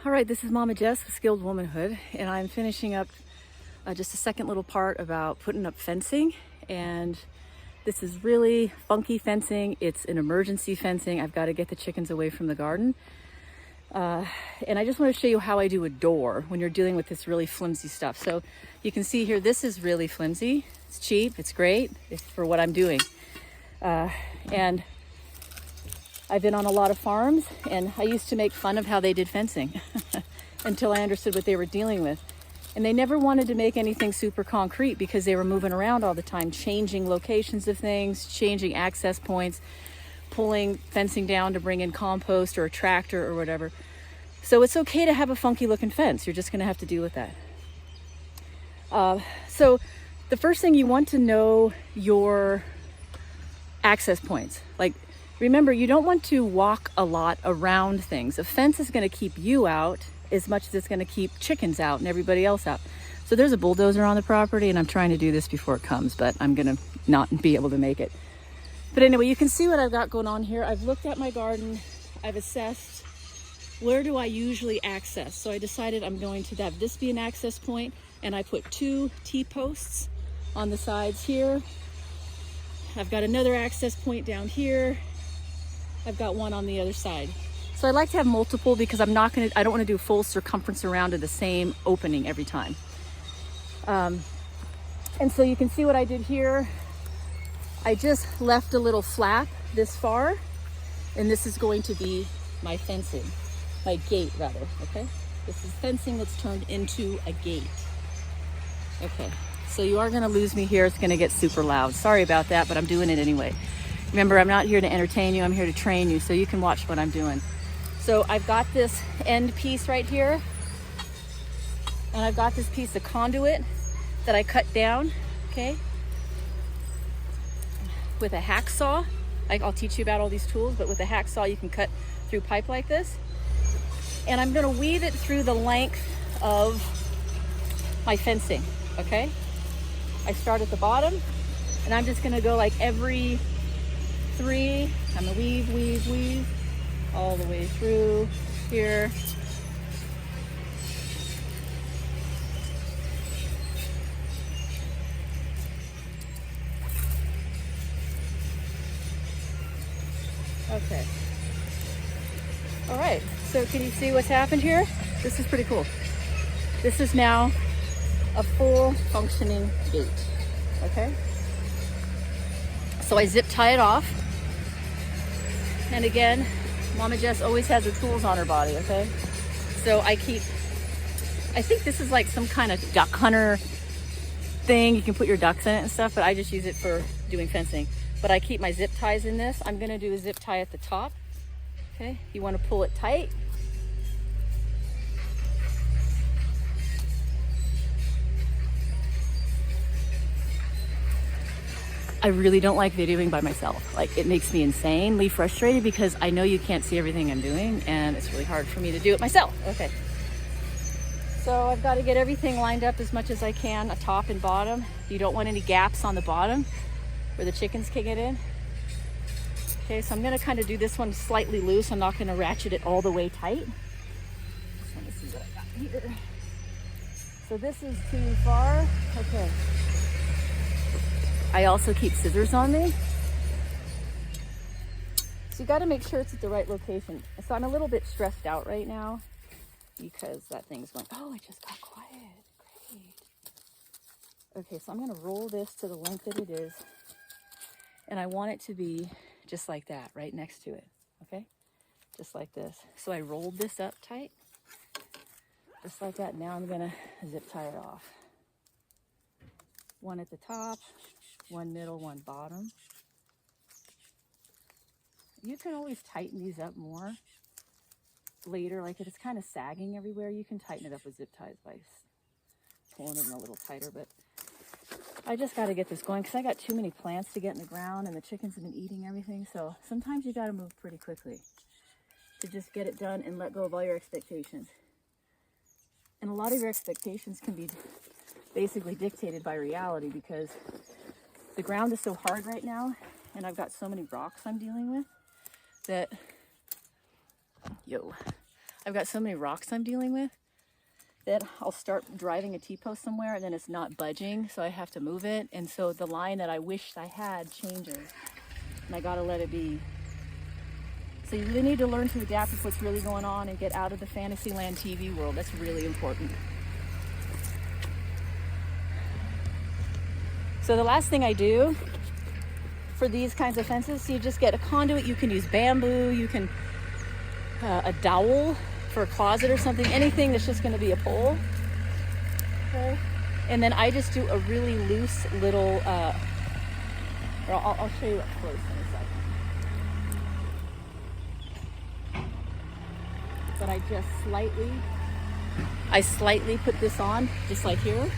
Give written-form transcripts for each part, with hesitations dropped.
All right, this is Mama Jess with Skilled Womanhood, and I'm finishing up just a second little part about putting up fencing. And this is really funky fencing. It's an emergency fencing. I've got to get the chickens away from the garden. And I just want to show you how I do a door when you're dealing with this really flimsy stuff. So you can see here, this is really flimsy. It's cheap, it's great, it's for what I'm doing. And I've been on a lot of farms, and I used to make fun of how they did fencing until I understood what they were dealing with. And they never wanted to make anything super concrete because they were moving around all the time, changing locations of things, changing access points, pulling fencing down to bring in compost or a tractor or whatever. So it's okay to have a funky looking fence. You're just gonna have to deal with that. So the first thing, you want to know your access points. Like, remember, you don't want to walk a lot around things. A fence is going to keep you out as much as it's going to keep chickens out and everybody else out. So there's a bulldozer on the property, and I'm trying to do this before it comes, but I'm going to not be able to make it. But anyway, you can see what I've got going on here. I've looked at my garden. I've assessed where do I usually access. So I decided I'm going to have this be an access point, and I put 2 T-posts on the sides here. I've got another access point down here. I've got one on the other side. So I like to have multiple because I don't want to do full circumference around to the same opening every time. And so you can see what I did here. I just left a little flap this far, and this is going to be my fencing, my gate rather, okay? This is fencing that's turned into a gate. Okay, so you are gonna lose me here. It's gonna get super loud. Sorry about that, but I'm doing it anyway. Remember, I'm not here to entertain you, I'm here to train you, so you can watch what I'm doing. So I've got this end piece right here, and I've got this piece of conduit that I cut down, okay, with a hacksaw. I'll teach you about all these tools, but with a hacksaw you can cut through pipe like this. And I'm gonna weave it through the length of my fencing, okay? I start at the bottom, and I'm just gonna go like every 3, I'm gonna weave all the way through here. Okay. All right, so can you see what's happened here? This is pretty cool. This is now a full functioning gate, okay? So I zip tie it off. And again, Mama Jess always has her tools on her body, okay? So I think this is like some kind of duck hunter thing. You can put your ducks in it and stuff, but I just use it for doing fencing. But I keep my zip ties in this. I'm gonna do a zip tie at the top, okay? You wanna pull it tight. I really don't like videoing by myself. Like, it makes me insanely frustrated because I know you can't see everything I'm doing, and it's really hard for me to do it myself. Okay. So I've got to get everything lined up as much as I can, a top and bottom. You don't want any gaps on the bottom where the chickens can get in. Okay, so I'm gonna kind of do this one slightly loose. I'm not gonna ratchet it all the way tight. Just want to see what I got here. So this is too far. Okay. I also keep scissors on me. So you got to make sure it's at the right location. So I'm a little bit stressed out right now because that thing's going, oh, it just got quiet. Great. Okay, so I'm going to roll this to the length that it is. And I want it to be just like that, right next to it. Okay? Just like this. So I rolled this up tight. Just like that. Now I'm going to zip tie it off. One at the top. One middle, one bottom. You can always tighten these up more later. Like if it's kind of sagging everywhere, you can tighten it up with zip ties by pulling it in a little tighter. But I just got to get this going because I got too many plants to get in the ground, and the chickens have been eating everything. So sometimes you got to move pretty quickly to just get it done and let go of all your expectations. And a lot of your expectations can be basically dictated by reality because the ground is so hard right now, and I've got so many rocks I'm dealing with that I've got so many rocks I'm dealing with that I'll start driving a T-post somewhere and then it's not budging, so I have to move it. And so the line that I wished I had changes, and I gotta let it be. So you really need to learn to adapt with what's really going on and get out of the Fantasyland TV world. That's really important. So the last thing I do for these kinds of fences, so you just get a conduit. You can use bamboo, you can a dowel for a closet or something, anything that's just going to be a pole. Okay, and then I just do a really loose little I'll show you up close in a second. But I slightly put this on, just like here.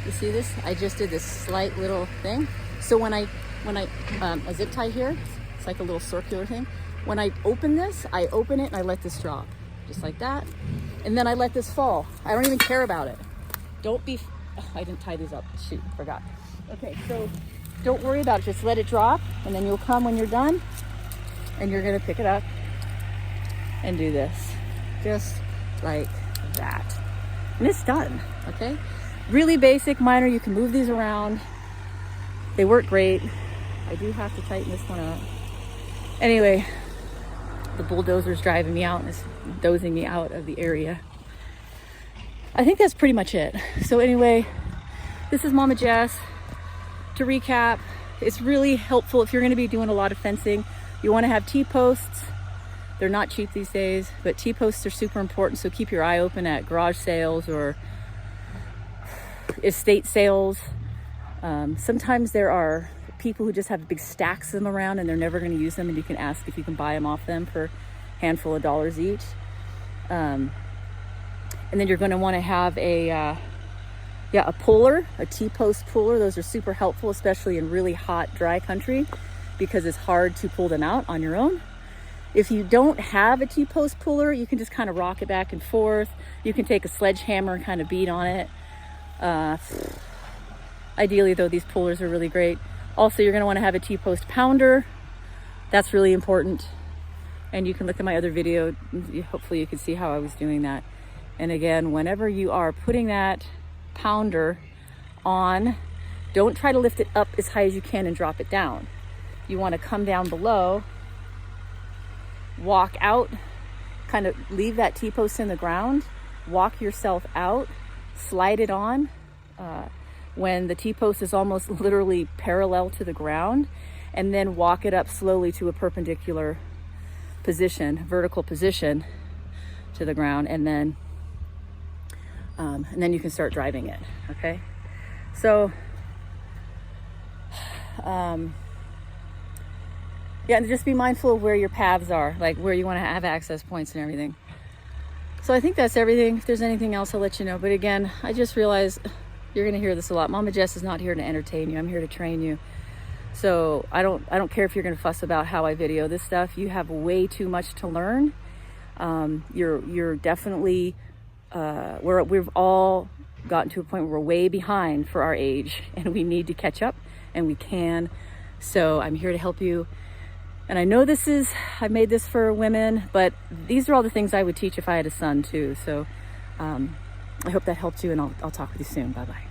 You see this? I just did this slight little thing. So when I a zip tie here, it's like a little circular thing. When I open this, I open it and I let this drop, just like that. And then I let this fall. I don't even care about it. Don't be, I didn't tie these up. Shoot, forgot. Okay, so don't worry about it. Just let it drop, and then you'll come when you're done and you're gonna pick it up and do this, just like that. And it's done, okay? Really basic, minor. You can move these around. They work great. I do have to tighten this one up. Anyway, the bulldozer's driving me out and it's dozing me out of the area. I think that's pretty much it. So anyway, this is Mama Jess. To recap, it's really helpful if you're going to be doing a lot of fencing. You want to have T-posts. They're not cheap these days, but T-posts are super important. So keep your eye open at garage sales or estate sales. Sometimes there are people who just have big stacks of them around and they're never going to use them, and you can ask if you can buy them off them for a handful of dollars each. And then you're going to want to have a puller, a T-post puller. Those are super helpful, especially in really hot, dry country, because it's hard to pull them out on your own. If you don't have a T-post puller, you can just kind of rock it back and forth. You can take a sledgehammer and kind of beat on it. Ideally, though, these pullers are really great. Also, you're going to want to have a T-post pounder. That's really important. And you can look at my other video. Hopefully you can see how I was doing that. And again, whenever you are putting that pounder on, don't try to lift it up as high as you can and drop it down. You want to come down below, walk out, kind of leave that T-post in the ground, walk yourself out, slide it on. When the T-post is almost literally parallel to the ground, and then walk it up slowly to a perpendicular position, vertical position to the ground, and then you can start driving it, okay? So, yeah, and just be mindful of where your paths are, like where you want to have access points and everything. So I think that's everything. If there's anything else, I'll let you know. But again, I just realized you're going to hear this a lot. Mama Jess is not here to entertain you. I'm here to train you. So I don't care if you're going to fuss about how I video this stuff. You have way too much to learn. You're definitely, we've all gotten to a point where we're way behind for our age, and we need to catch up, and we can. So I'm here to help you. And I know I made this for women, but these are all the things I would teach if I had a son too. So I hope that helped you, and I'll talk with you soon. Bye-bye.